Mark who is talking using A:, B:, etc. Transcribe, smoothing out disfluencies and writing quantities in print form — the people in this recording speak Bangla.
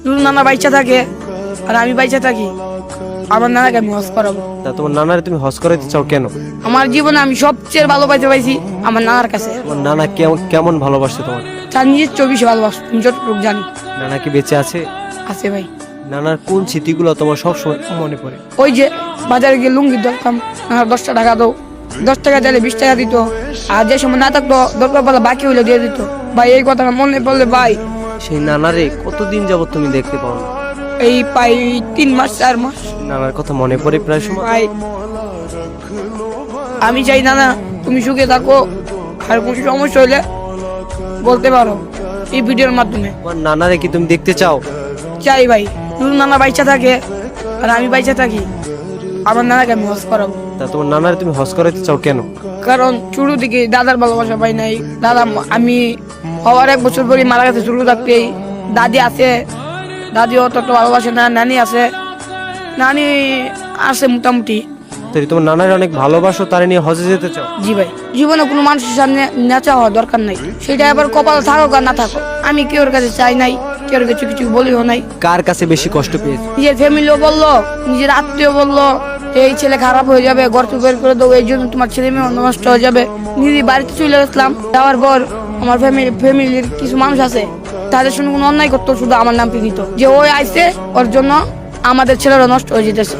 A: যদি নানা বাইচা থাকে আর আমি বাইচা থাকি, আমার নানাকে আমি হজ করাবো।
B: তা তোমার নানারে তুমি হজ করাইতে চাও কেন?
A: আমার জীবনে আমি সবচেয়ে ভালো পাইতে পাইছি আমার নানার কাছে।
B: তোমার নানা কেমন ভালোবাসে তোমার?
A: তার নিজের 24 ভালোবাসো, তুমি যতটুকু জানি।
B: নানা কি বেঁচে আছে?
A: আছে ভাই।
B: নানার কোন স্মৃতিগুলো তোমার সবসময় মনে পড়ে?
A: ওই যে বাজারে গিয়ে লুঙ্গি ধরতাম, 10 টাকা দাও, 10 টাকা দিলে 20 টাকা দিত, আর যে সময় না থাকতো দরকার পড়লে বাকি হইলে দিয়ে দিত। ভাই এই কথাটা মনে পড়লে ভাই,
B: সেই নানারে কতদিন যাবত তুমি দেখতে পাও না?
A: এই প্রায় 3 মাস 4 মাস।
B: নানার কথা মনে পড়ে প্রায় সময়?
A: ভাই আমি চাই নানা তুমি সুখে থাকো, আর কোনো সমস্যা হইলে বলতে পারো এই ভিডিওর মাধ্যমে।
B: তোমার নানারে কি তুমি দেখতে চাও?
A: চাই ভাই, যদি নানা বাইচা থাকে আর আমি বাইচা থাকি, আমার নানাকে আমি হজ করাবো।
B: তা তোমার নানারে তুমি হজ করাইতে চাও কেন?
A: কারণ ছোট থেকে দাদার ভালোবাসা পাই নাই। দাদা আমি হওয়ার 1 বছর পরে মারা গেছে ছোট থাকতেই। দাদি আছে, দাদি অতটা ভালোবাসে না। নানি আছে, নানি আছে মোটামুটি।
B: তাই তোমার নানারে অনেক ভালোবাসো, তারে নিয়ে হজে যেতে চাও?
A: জি ভাই, জীবনে কোনো মানুষের সামনে নেচা হওয়ার দরকার নাই, সেটা এবার কপাল থাকুক আর না থাকুক। আমি কেউর কাছে চাই নাই, কেউর কাছে কিছু বলিও নাই।
B: কার কাছে বেশি কষ্ট পেয়েছো?
A: নিজের ফ্যামিলিও বললো, নিজের আত্মীয় বললো এই ছেলে খারাপ হয়ে যাবে, ঘর থেকে বের করে দেবো, এই জন্য তোমার ছেলে মেয়ে নষ্ট হয়ে যাবে। নিজে বাড়িতে চলে গেছিলাম, যাওয়ার পর আমার ফ্যামিলির কিছু মানুষ আছে, তাদের সঙ্গে কোনো অন্যায় করতো, শুধু আমার নাম দিত যে ওই আইছে ওর জন্য আমাদের ছেলেরা নষ্ট হয়ে যেতেছে।